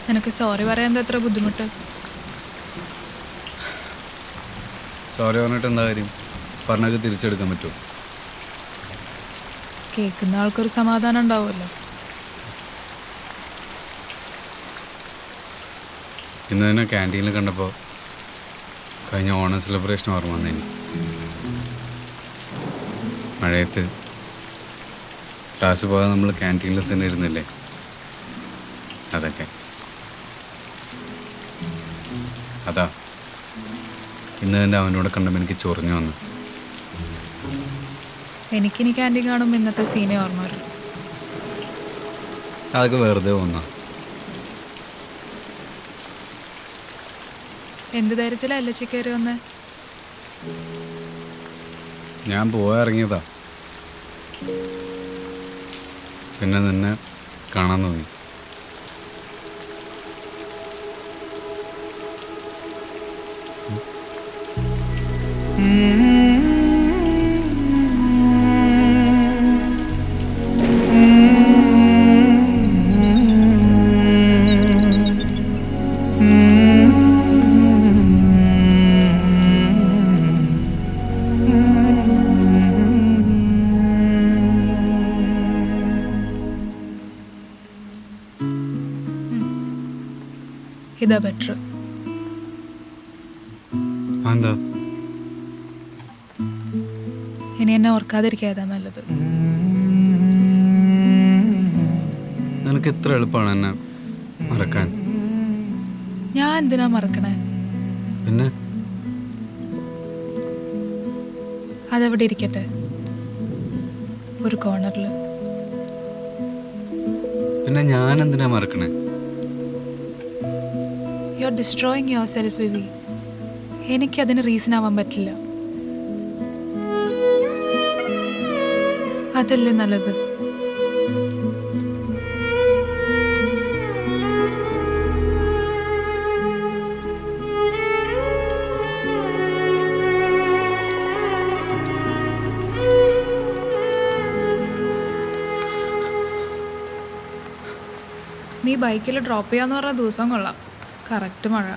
നിനക്ക് സോറി പറയാൻ എത്ര ബുദ്ധിമുട്ട്? സോറി പറഞ്ഞിട്ട് എന്താ കാര്യം? പറഞ്ഞൊക്കെ തിരിച്ചെടുക്കാൻ പറ്റുമോ? കേൾക്കുന്ന ആൾക്കൊരു സമാധാനം ഉണ്ടാവുമല്ലോ. ഇന്ന് തന്നെ ക്യാൻറ്റീനിൽ കണ്ടപ്പോൾ കഴിഞ്ഞ ഓണം സെലിബ്രേഷൻ ഓർമ്മ വന്നേനി. മഴയത്ത് ക്ലാസ് പോകാതെ നമ്മൾ ക്യാൻറ്റീനിൽ തന്നെ ഇരുന്നില്ലേ, അതൊക്കെ അതാ ഇന്ന് തന്നെ അവനോട് കണ്ടപ്പോൾ എനിക്ക് ചൊറിഞ്ഞു വന്നു. എനിക്കിനി ക്യാൻറ്റീൻ കാണുമ്പോൾ ഇന്നത്തെ സീനെ ഓർമ്മ വരും. അതൊക്കെ വെറുതെ വന്നാ. എന്ത് ധൈര്യത്തിലല്ല കയറി വന്നേ? ഞാൻ പോയിറങ്ങിയതാ, പിന്നെ നിന്നെ കാണാൻ തോന്നി. ഇതാ ബെറ്റർ. എന്താ ഇനി എന്നെ ഓർക്കാതിരിക്കാതാ നല്ലത്. നിനക്ക് ഇത്ര എളുപ്പമാണ് എന്നെ മറക്കാൻ? ഞാൻ എന്തിനാ മറക്കണേ? പിന്നെ അതവിടെ ഇരിക്കട്ടെ, ഒരു കോർണറിൽ. പിന്നെ ഞാൻ എന്തിനാ മറക്കണേ? You are destroying yourself Vivi. എനിക്കതിന് റീസൺ ആവാൻ പറ്റില്ല. അതല്ലേ നല്ലത്. നീ ബൈക്കിൽ ഡ്രോപ്പ് ചെയ്യാന്ന് പറഞ്ഞ ദിവസം കൊള്ളാം. കറക്റ്റ് മഴ.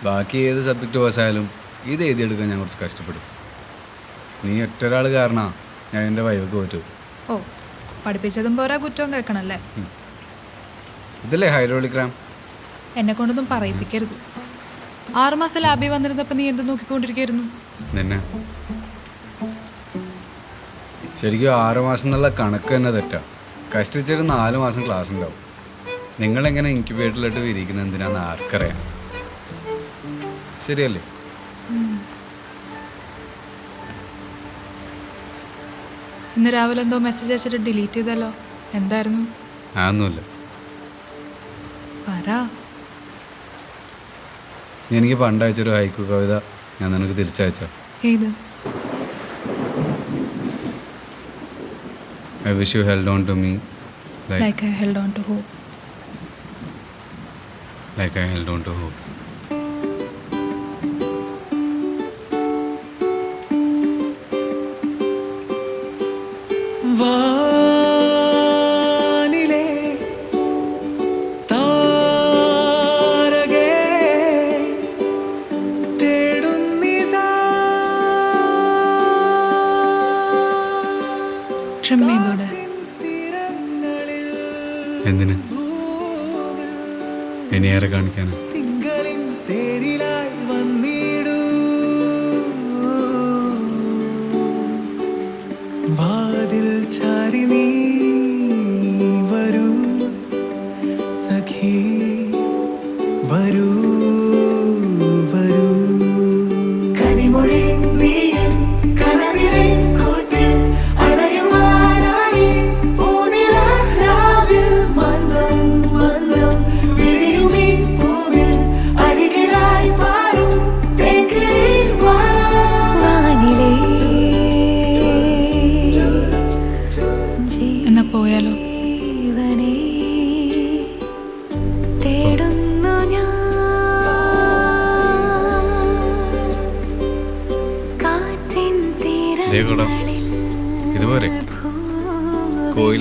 ബാക്കി ഏത് സബ്ജക്റ്റ് പാസ്സായാലും ഇത് എഴുതിയെടുക്കാൻ ഞാൻ കുറച്ച് കഷ്ടപ്പെടും. നീ ഒറ്റൊരാൾ കാരണമാണ് ഞാൻ എൻ്റെ വൈവക്ക് പോറ്റു. ഓ, പഠിപ്പിച്ചതും പോരാ കുറ്റവും കേൾക്കണല്ലേ? ഇതല്ലേ ഹൈഡ്രോളിക് റാം? എന്നെ കൊണ്ടൊന്നും പറയിപ്പിക്കരുത്. 6 മാസം ലാബിൽ വന്നിരുന്നപ്പോൾ നീ എന്ത് നോക്കിക്കൊണ്ടിരിക്കുന്നു? നിന്നെ ശരിക്കും 6 മാസം എന്നുള്ള കണക്ക് തന്നെ തെറ്റാ. കഷ്ടിച്ചൊരു 4 മാസം ക്ലാസ് ഉണ്ടാവും. നിങ്ങളെങ്ങനെ ഇൻക്യുബേറ്ററിലിട്ട് വിരിക്കുന്നത് എന്തിനാന്ന് ആർക്കറിയാം. ശരിയല്ലേ? ഇന്ന് രാവിലെ എന്തോ മെസ്സേജ് അയച്ചിട്ട് ഡിലീറ്റ് ചെയ്തല്ലോ, എന്തായിരുന്നു? അതൊന്നുമില്ല. ആരാ? എനിക്ക് പണ്ടയച്ചൊരു ഹൈക്കു കവിത ഞാൻ നിനക്ക് തിരിച്ചയച്ച. ഏത്? I wish you held on to me like I held on to hope. Like I held on to hope. വാനിലെ താരകേ തേടുന്നിതാ. ട്രിം ചെയ്തോടെ. എന്തിന്? ഇനിയേറെ കാണിക്കാനാ? തിങ്കളിൻ തേരിലായി വന്നിടൂ. വാതിൽ ചാരി നീ വരൂ സഖി, വരൂ വരൂ. കനിമൊഴി നീ കനവിലെ കൂട്ടിൽ അടയുവാനായി പൂനിലാവിൽ മന്ദം മന്ദം വിരിയുമീ പൂവിൽ അരികിലായി പാരും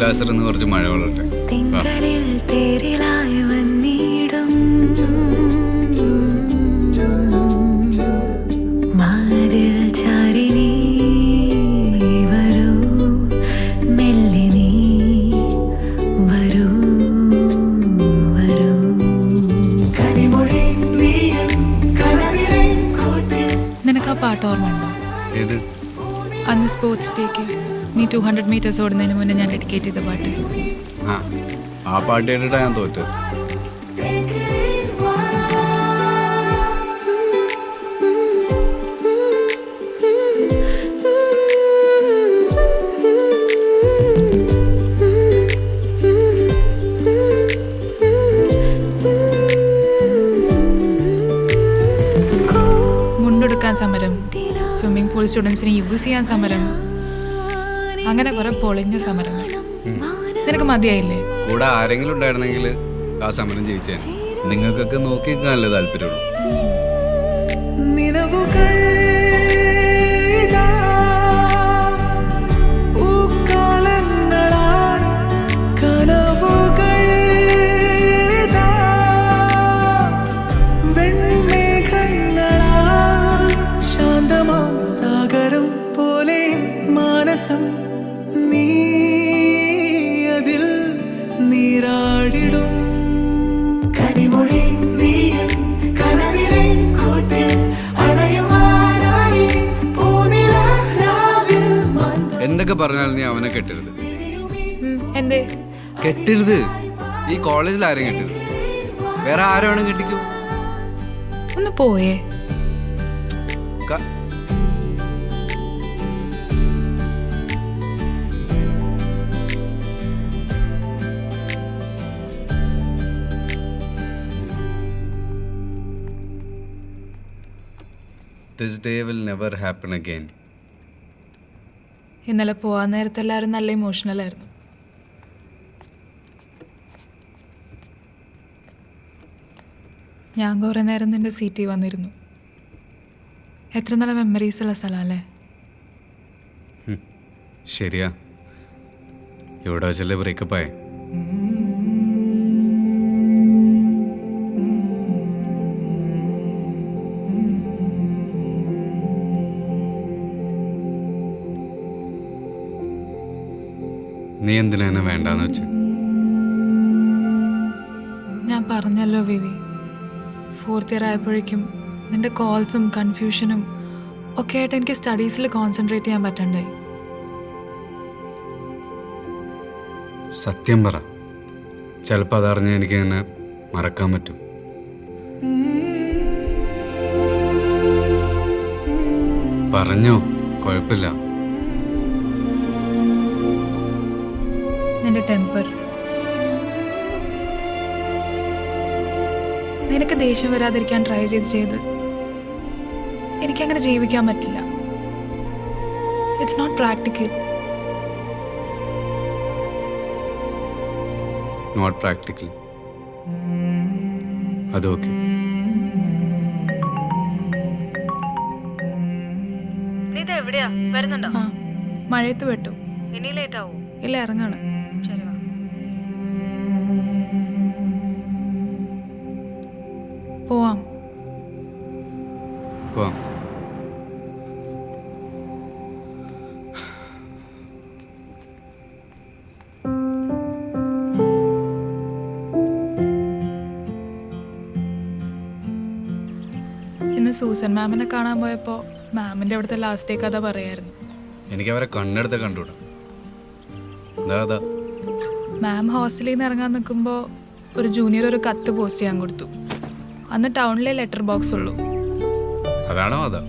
കപിലാസറിന്ന് കുറച്ച് മഴ കൊള്ളട്ടെ. തിങ്കളിൽ തേരിലായി വന്നിടും മാതിൽ ചാരിനി വരൂ മെല്ലെ നീ വരൂ വരൂ കനിമൊഴി നീയും കനവിലെ കോട്ടിൽ. നിനക്ക് ആ പാട്ട് ഓർമ്മയുണ്ടോ? ഏത്? അന്ന് സ്പോർട്സ് ഡേക്ക് നീ 200 മീറ്റേഴ്സ് ഓടുന്നതിന് മുന്നേ ഞാൻ ഡെഡിക്കേറ്റ് ചെയ്ത പാട്ട്. ആ പാട്ട് കേട്ടിട്ടാണ് ഞാൻ തോറ്റത്. മുണ്ടെടുക്കാൻ സമരം, സ്വിമ്മിംഗ് പൂൾ സ്റ്റുഡൻസിനെ യൂസ് ചെയ്യാൻ സമരം, അങ്ങനെ കുറെ പൊളിഞ്ഞ സമരങ്ങൾ. നിനക്ക് മതിയായില്ലേ? കൂടെ ആരെങ്കിലും ഉണ്ടായിരുന്നെങ്കിൽ ആ സമരം ജയിച്ചേ. നിങ്ങൾക്കൊക്കെ നോക്കി നിൽക്കാനല്ലേ താല്പര്യമുള്ളൂ. നിലവുകൾ ഇതാ പൂക്കാലങ്ങളാൽ കനവുകൾ ഇതാ വെൺമേഘങ്ങളാൽ ശാന്തമാം സാഗരം പോലെ മാനസം നീ അതിൽ നീരാടിടും കനിമൊഴി നീയും കനവിലെ കോട്ടിൽ അണയുവാനായി പൂനിലാവിൽ എന്തൊക്കെ പറഞ്ഞാലും നീ അവനെ കെട്ടരുത്. എന്തേ? കെട്ടരുത്. ഈ കോളേജിൽ ആരും കെട്ടരുത്. വേറെ ആരാണ് കെട്ടിക്കൂ. ഒന്ന് പോയേ. This day will never happen again. ഇന്നലെ പോവാൻ നേരത്തെ എല്ലാവരും നല്ല ഇമോഷണൽ ആയിരുന്നു. ഞാൻ കുറേ നേരം നിന്റെ സീറ്റിൽ വന്നിരുന്നു. എത്ര നല്ല മെമ്മറീസ് ഉള്ള സ്ഥലമല്ലേ? ശരിയാ, ഇവിടെ വെച്ചല്ലേ ബ്രേക്കപ്പ് ആയേ. നീ എന്തിനാ എന്നെ വേണ്ടാന്ന് വെച്ച്? ഞാൻ പറഞ്ഞല്ലോ വിവി, 4th ഇയർ ആയപ്പോഴേക്കും നിന്റെ കോൾസും കൺഫ്യൂഷനും ഒക്കെ ആയിട്ട് എനിക്ക് സ്റ്റഡീസിൽ കോൺസെൻട്രേറ്റ് ചെയ്യാൻ പറ്റണ്ടായി. സത്യം പറ, ചിലപ്പോൾ അതറിഞ്ഞ് എനിക്ക് അങ്ങനെ മറക്കാൻ പറ്റും. പറഞ്ഞോ, കുഴപ്പമില്ല. നിന്റെ ടെമ്പർ, നിനക്ക് ദേഷ്യം വരാതിരിക്കാൻ ട്രൈ ചെയ്ത് എനിക്കങ്ങനെ ജീവിക്കാൻ പറ്റില്ല. It's not practical. Not practical, അതൊക്കെ. എവിടെയാ വരുന്നുണ്ടോ? ആ, മഴയത്ത് വെട്ടു. ഇനി ലേറ്റ് ആവോ? ഇല്ല, ഇറങ്ങാണ്. ശരി വാ. പോവാം. പോവാം. ഇന്ന് സൂസൻ മാമിനെ കാണാൻ പോയപ്പോൾ മാമിൻ്റെ അവിടുത്തെ ലാസ്റ്റ് ഡേ കഥ പറയായിരുന്നു. എനിക്ക് അവരെ കണ്ണെടുത്ത് കണ്ടുകൂടാ. അതാ മാം ഹോസ്റ്റലിൽ നിന്ന് ഇറങ്ങാൻ നിൽക്കുമ്പോൾ ഒരു ജൂനിയർ ഒരു കത്ത് പോസ്റ്റ് ചെയ്യാൻ കൊടുത്തു. അന്ന് ടൗണിലെ ലെറ്റർ ബോക്സ് ഉള്ളൂ. അതാണോ? അതാ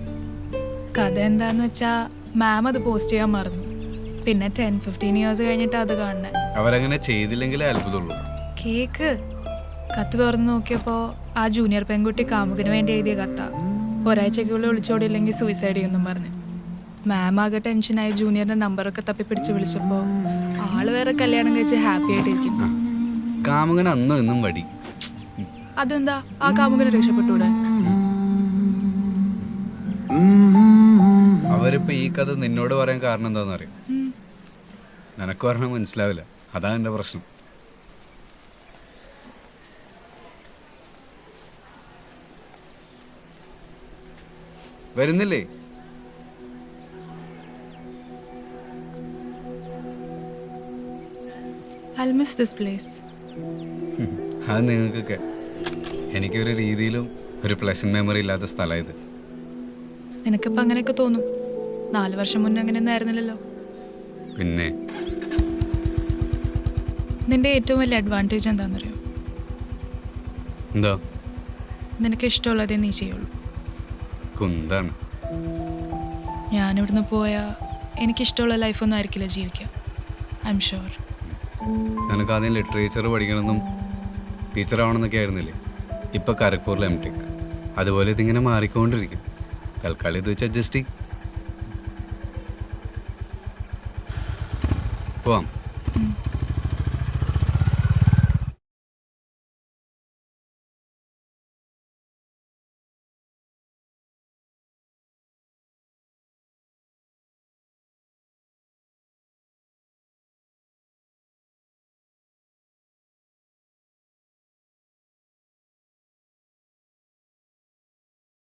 കഥ എന്താന്ന് വെച്ചാൽ മാം അത് പോസ്റ്റ് ചെയ്യാൻ മറന്നു. പിന്നെ 10-15 ഇയേഴ്സ് കഴിഞ്ഞിട്ട് അത് കാണണേ. അവരങ്ങനെ ചെയ്തില്ലെങ്കിലേ അത്ഭുതമുള്ളൂ. കേക്ക്. കത്ത് തുറന്ന് നോക്കിയപ്പോൾ ആ ജൂനിയർ പെൺകുട്ടി കാമുകന് വേണ്ടി എഴുതിയ കത്ത. ഒരാഴ്ചക്കുള്ളിൽ ഒളിച്ചോടിയില്ലെങ്കിൽ സൂയിസൈഡ് ചെയ്യുമെന്നും പറഞ്ഞു. മാം ആകെ ടെൻഷനായി ജൂനിയറിന്റെ നമ്പറൊക്കെ തപ്പിപ്പിടിച്ച് വിളിച്ചപ്പോൾ ആള് വേറെ കല്യാണം കഴിച്ച് ഹാപ്പി ആയിട്ടിരിക്കുന്നു. കാമുകൻ അന്നും ഇന്നും വടി. അതെന്താ ആ കാമുകനെ രക്ഷപ്പെട്ടൂടെ? അവരിപ്പോ ഈ കഥ നിന്നോട് പറയാൻ കാരണം എന്താണെന്ന് അറിയാം. നിനക്ക് പറഞ്ഞാൽ മനസ്സിലാവില്ല. അതാ എൻ്റെ പ്രശ്നം. വരുന്നില്ലേ? I miss this place. അത് നിങ്ങൾക്കൊക്കെ. എനിക്കൊരു രീതിയിലും ഒരു പ്ലസന്റ് മെമ്മറി ഇല്ലാത്ത സ്ഥലം ഇത്. നിനക്കിപ്പോൾ അങ്ങനെയൊക്കെ തോന്നും. 4 വർഷം മുന്നേ അങ്ങനെയൊന്നും ആയിരുന്നില്ലല്ലോ. പിന്നെ നിന്റെ ഏറ്റവും വലിയ അഡ്വാൻറ്റേജ് എന്താണെന്നറിയോ? എന്താ? നിനക്ക് ഇഷ്ടമുള്ളതേ നീ ചെയ്യുള്ളൂ. കുന്താണ്. ഞാനിവിടുന്ന് പോയാൽ എനിക്കിഷ്ടമുള്ള ലൈഫൊന്നും ആയിരിക്കില്ല ജീവിക്കുക. I am sure. നിനക്ക് ആദ്യം ലിറ്ററേച്ചർ പഠിക്കണമെന്നും ടീച്ചറാവണമെന്നൊക്കെ ആയിരുന്നില്ലേ? ഇപ്പോൾ കരക്കൂറിൽ M.Tech. അതുപോലെ ഇതിങ്ങനെ മാറിക്കൊണ്ടിരിക്കും. തൽക്കാലം ഇത് വെച്ച് അഡ്ജസ്റ്റ് ചെയ്യും. പോവാം.